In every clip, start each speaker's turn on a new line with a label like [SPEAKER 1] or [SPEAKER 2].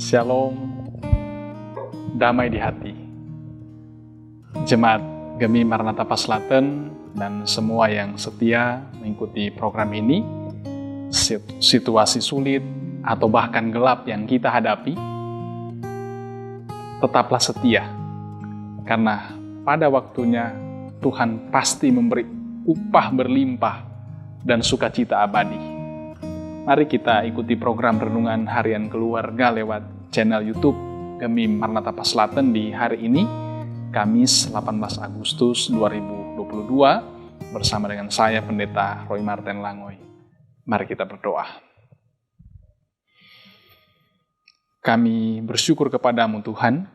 [SPEAKER 1] Shalom, damai di hati. Jemaat Gemi Maranatha Paslaten dan semua yang setia mengikuti program ini, situasi sulit atau bahkan gelap yang kita hadapi, tetaplah setia. Karena pada waktunya Tuhan pasti memberi upah berlimpah dan sukacita abadi. Mari kita ikuti program Renungan Harian Keluarga lewat channel YouTube Gemi Maranatha Paslaten di hari ini, Kamis 18 Agustus 2022, bersama dengan saya Pendeta Roy Martin Langoy. Mari kita berdoa. Kami bersyukur kepadamu Tuhan,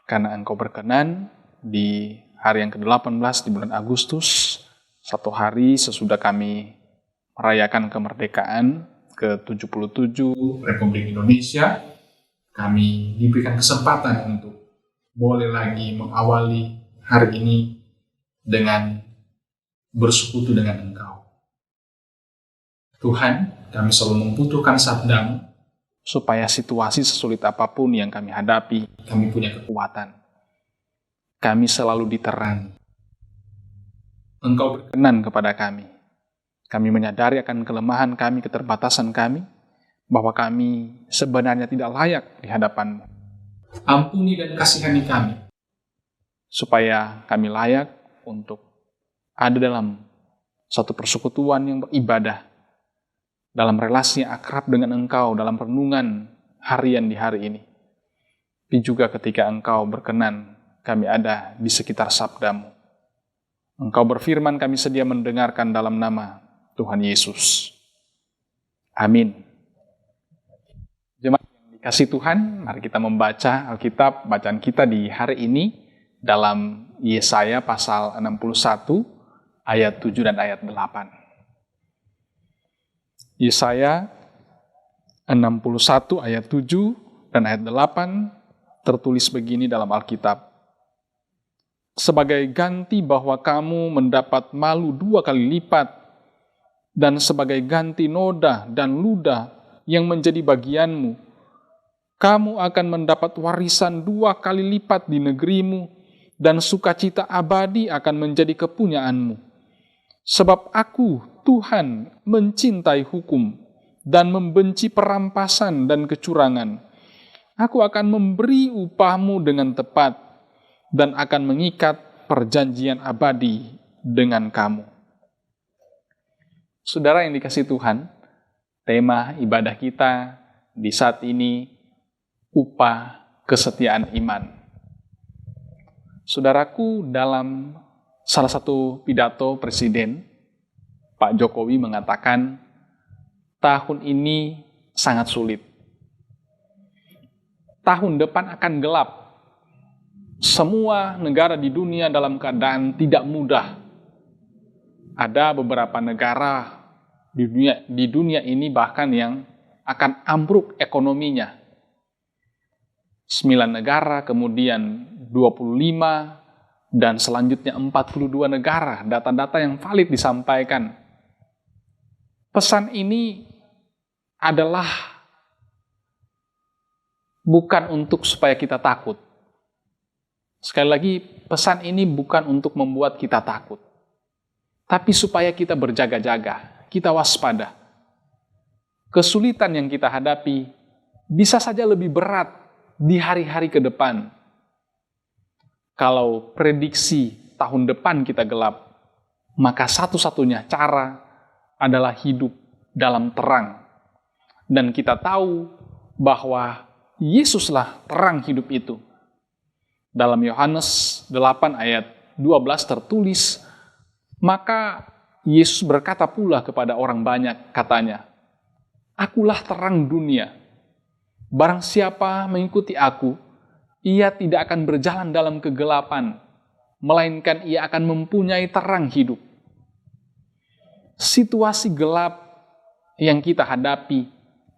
[SPEAKER 1] karena Engkau berkenan di hari yang ke-18 di bulan Agustus, satu hari sesudah kami merayakan kemerdekaan ke-77 Republik Indonesia, kami diberikan kesempatan untuk boleh lagi mengawali hari ini dengan bersekutu dengan Engkau. Tuhan, kami selalu membutuhkan sabda-Mu, supaya situasi sesulit apapun yang kami hadapi, kami punya kekuatan. Kami selalu diterangi. Engkau berkenan kepada kami. Kami menyadari akan kelemahan kami, keterbatasan kami, bahwa kami sebenarnya tidak layak di hadapan-Mu. Ampuni dan kasihani kami, supaya kami layak untuk ada dalam satu persekutuan yang beribadah, dalam relasi yang akrab dengan Engkau, dalam renungan harian di hari ini. Tapi juga ketika Engkau berkenan, kami ada di sekitar sabda-Mu. Engkau berfirman, kami sedia mendengarkan dalam nama Tuhan Yesus. Amin. Jemaat yang dikasih Tuhan, mari kita membaca Alkitab. Bacaan kita di hari ini dalam Yesaya pasal 61 ayat 7 dan ayat 8. Yesaya 61 ayat 7 dan ayat 8 tertulis begini dalam Alkitab. Sebagai ganti bahwa kamu mendapat malu 2 kali lipat, dan sebagai ganti noda dan ludah yang menjadi bagianmu, kamu akan mendapat warisan 2 kali lipat di negerimu, dan sukacita abadi akan menjadi kepunyaanmu. Sebab aku, Tuhan, mencintai hukum dan membenci perampasan dan kecurangan. Aku akan memberi upahmu dengan tepat dan akan mengikat perjanjian abadi dengan kamu. Saudara yang dikasihi Tuhan, tema ibadah kita di saat ini, upah kesetiaan iman. Saudaraku, dalam salah satu pidato Presiden, Pak Jokowi mengatakan, tahun ini sangat sulit. Tahun depan akan gelap. Semua negara di dunia dalam keadaan tidak mudah. Ada beberapa negara di dunia ini bahkan yang akan ambruk ekonominya. 9 negara, kemudian 25, dan selanjutnya 42 negara, data-data yang valid disampaikan. Pesan ini adalah bukan untuk supaya kita takut. Sekali lagi, pesan ini bukan untuk membuat kita takut, tapi supaya kita berjaga-jaga, kita waspada. Kesulitan yang kita hadapi bisa saja lebih berat di hari-hari ke depan. Kalau prediksi tahun depan kita gelap, maka satu-satunya cara adalah hidup dalam terang. Dan kita tahu bahwa Yesuslah terang hidup itu. Dalam Yohanes 8 ayat 12 tertulis, maka Yesus berkata pula kepada orang banyak, katanya, "Akulah terang dunia. Barang siapa mengikuti aku, ia tidak akan berjalan dalam kegelapan, melainkan ia akan mempunyai terang hidup." Situasi gelap yang kita hadapi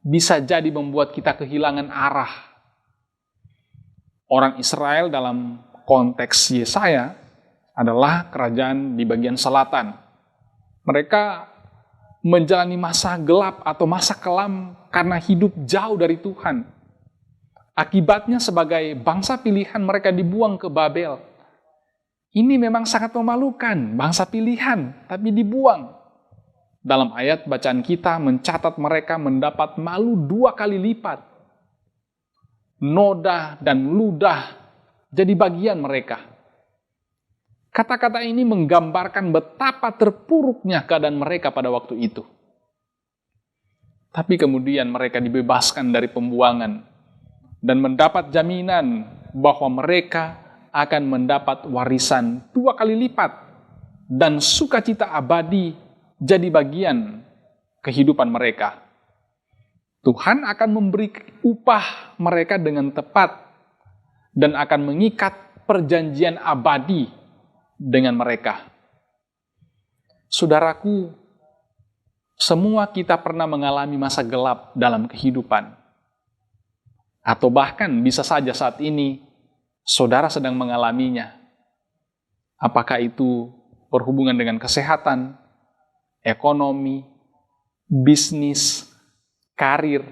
[SPEAKER 1] bisa jadi membuat kita kehilangan arah. Orang Israel dalam konteks Yesaya adalah kerajaan di bagian selatan. Mereka menjalani masa gelap atau masa kelam karena hidup jauh dari Tuhan. Akibatnya sebagai bangsa pilihan mereka dibuang ke Babel. Ini memang sangat memalukan, bangsa pilihan, tapi dibuang. Dalam ayat bacaan kita mencatat mereka mendapat malu 2 kali lipat. Noda dan ludah jadi bagian mereka. Kata-kata ini menggambarkan betapa terpuruknya keadaan mereka pada waktu itu. Tapi kemudian mereka dibebaskan dari pembuangan dan mendapat jaminan bahwa mereka akan mendapat warisan 2 kali lipat dan sukacita abadi jadi bagian kehidupan mereka. Tuhan akan memberi upah mereka dengan tepat dan akan mengikat perjanjian abadi dengan mereka. Saudaraku, semua kita pernah mengalami masa gelap dalam kehidupan. Atau bahkan bisa saja saat ini, saudara sedang mengalaminya. Apakah itu berhubungan dengan kesehatan, ekonomi, bisnis, karir,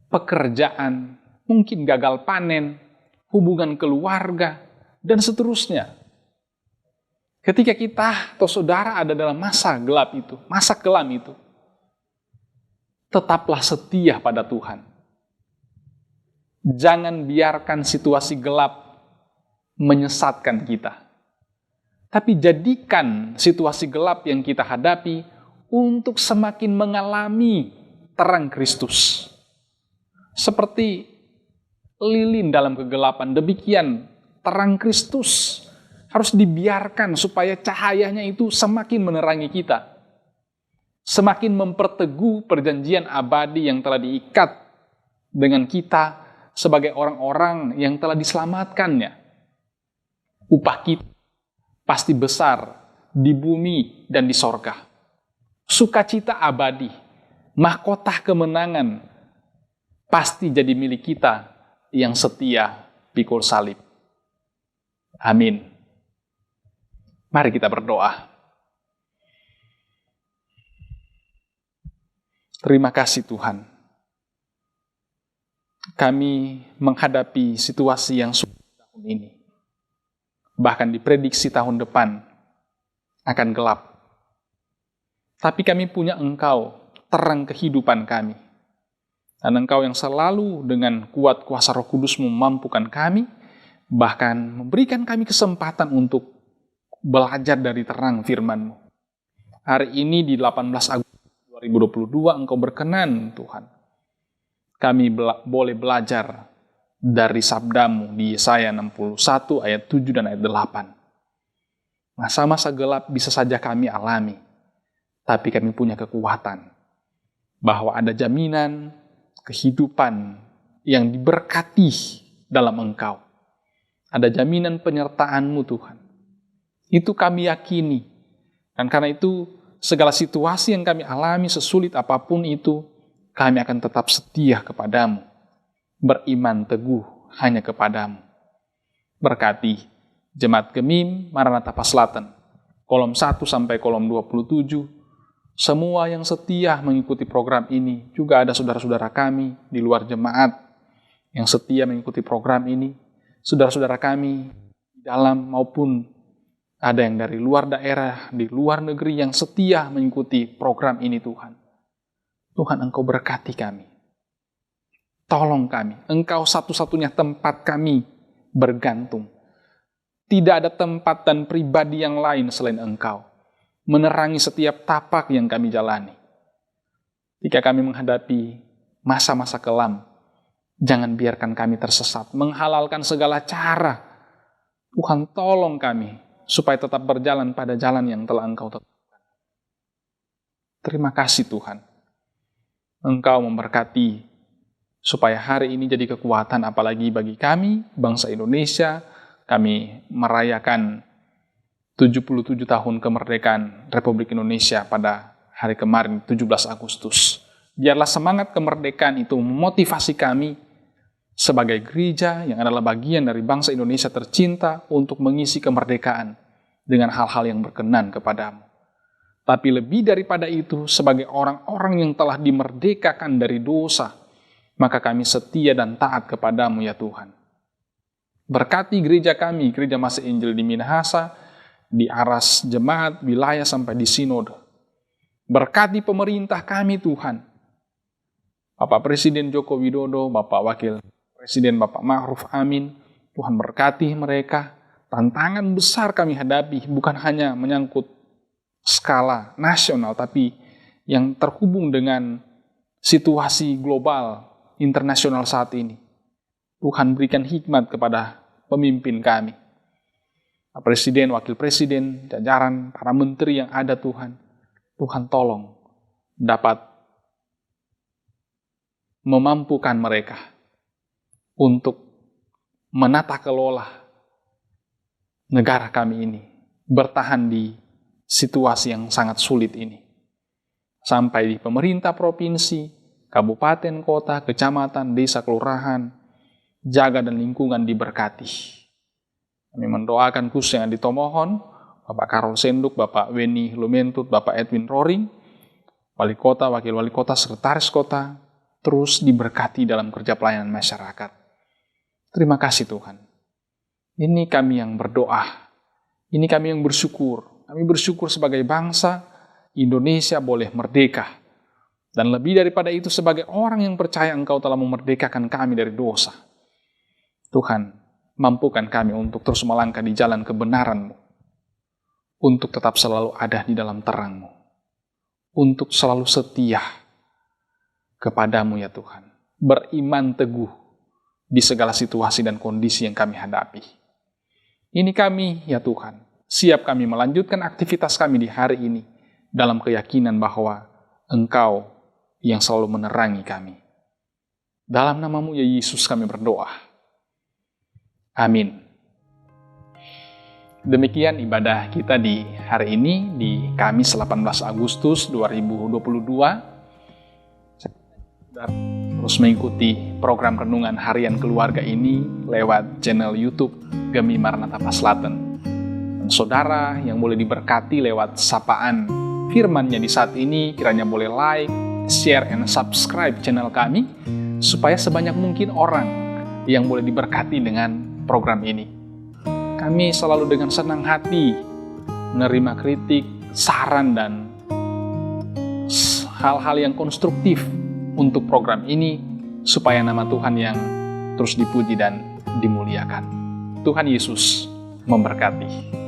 [SPEAKER 1] pekerjaan, mungkin gagal panen, hubungan keluarga, dan seterusnya. Ketika kita atau saudara ada dalam masa gelap itu, masa kelam itu, tetaplah setia pada Tuhan. Jangan biarkan situasi gelap menyesatkan kita. Tapi jadikan situasi gelap yang kita hadapi untuk semakin mengalami terang Kristus. Seperti lilin dalam kegelapan, demikian terang Kristus harus dibiarkan supaya cahayanya itu semakin menerangi kita. Semakin memperteguh perjanjian abadi yang telah diikat dengan kita sebagai orang-orang yang telah diselamatkannya. Upah kita pasti besar di bumi dan di sorga. Sukacita abadi, mahkota kemenangan, pasti jadi milik kita yang setia pikul salib. Amin. Mari kita berdoa. Terima kasih Tuhan. Kami menghadapi situasi yang sulit tahun ini. Bahkan diprediksi tahun depan akan gelap. Tapi kami punya Engkau, terang kehidupan kami. Dan Engkau yang selalu dengan kuat kuasa Roh Kudus memampukan kami, bahkan memberikan kami kesempatan untuk belajar dari terang firman-Mu. Hari ini di 18 Agustus 2022 Engkau berkenan Tuhan. Kami boleh belajar dari sabda-Mu di Yesaya 61 ayat 7 dan ayat 8. Masa-masa gelap bisa saja kami alami, tapi kami punya kekuatan bahwa ada jaminan kehidupan yang diberkati dalam Engkau. Ada jaminan penyertaan-Mu Tuhan. Itu kami yakini. Dan karena itu, segala situasi yang kami alami, sesulit apapun itu, kami akan tetap setia kepadamu. Beriman teguh hanya kepadamu. Berkati Jemaat Gemim Maranatha Paslatan, kolom 1 sampai kolom 27, semua yang setia mengikuti program ini, juga ada saudara-saudara kami di luar jemaat yang setia mengikuti program ini, saudara-saudara kami di dalam maupun ada yang dari luar daerah, di luar negeri yang setia mengikuti program ini Tuhan. Tuhan Engkau berkati kami. Tolong kami. Engkau satu-satunya tempat kami bergantung. Tidak ada tempat dan pribadi yang lain selain Engkau. Menerangi setiap tapak yang kami jalani. Jika kami menghadapi masa-masa kelam, jangan biarkan kami tersesat. Menghalalkan segala cara. Tuhan tolong kami supaya tetap berjalan pada jalan yang telah Engkau tetapkan. Terima kasih Tuhan. Engkau memberkati supaya hari ini jadi kekuatan apalagi bagi kami, bangsa Indonesia. Kami merayakan 77 tahun kemerdekaan Republik Indonesia pada hari kemarin, 17 Agustus. Biarlah semangat kemerdekaan itu memotivasi kami sebagai gereja yang adalah bagian dari bangsa Indonesia tercinta untuk mengisi kemerdekaan dengan hal-hal yang berkenan kepadamu. Tapi lebih daripada itu, sebagai orang-orang yang telah dimerdekakan dari dosa, maka kami setia dan taat kepadamu ya Tuhan. Berkati gereja kami, Gereja Masih Injil di Minahasa, di aras jemaat, wilayah sampai di sinode. Berkati pemerintah kami Tuhan. Bapak Presiden Joko Widodo, Bapak Wakil Presiden Bapak Ma'ruf Amin, Tuhan berkati mereka. Tantangan besar kami hadapi bukan hanya menyangkut skala nasional, tapi yang terhubung dengan situasi global, internasional saat ini. Tuhan berikan hikmat kepada pemimpin kami. Presiden, Wakil Presiden, jajaran, para menteri yang ada Tuhan. Tuhan tolong dapat memampukan mereka untuk menata kelola negara kami ini, bertahan di situasi yang sangat sulit ini. Sampai di pemerintah provinsi, kabupaten, kota, kecamatan, desa, kelurahan, jaga dan lingkungan diberkati. Kami mendoakan khusus yang di Tomohon, Bapak Karol Senduk, Bapak Weni Lumentut, Bapak Edwin Roring, Wali Kota, Wakil Wali Kota, Sekretaris Kota, terus diberkati dalam kerja pelayanan masyarakat. Terima kasih Tuhan. Ini kami yang berdoa, ini kami yang bersyukur. Kami bersyukur sebagai bangsa Indonesia boleh merdeka. Dan lebih daripada itu sebagai orang yang percaya Engkau telah memerdekakan kami dari dosa. Tuhan, mampukan kami untuk terus melangkah di jalan kebenaran-Mu. Untuk tetap selalu ada di dalam terang-Mu. Untuk selalu setia kepada-Mu ya Tuhan. Beriman teguh di segala situasi dan kondisi yang kami hadapi. Ini kami, ya Tuhan, siap kami melanjutkan aktivitas kami di hari ini dalam keyakinan bahwa Engkau yang selalu menerangi kami. Dalam nama-Mu ya Yesus kami berdoa. Amin. Demikian ibadah kita di hari ini, di Kamis 18 Agustus 2022. Terus mengikuti program renungan harian keluarga ini lewat channel YouTube Gemi Maranatha Paslaten. Dan saudara yang boleh diberkati lewat sapaan firman-Nya di saat ini, kiranya boleh like, share, and subscribe channel kami, supaya sebanyak mungkin orang yang boleh diberkati dengan program ini. Kami selalu dengan senang hati menerima kritik, saran, dan hal-hal yang konstruktif untuk program ini, supaya nama Tuhan yang terus dipuji dan dimuliakan. Tuhan Yesus memberkati.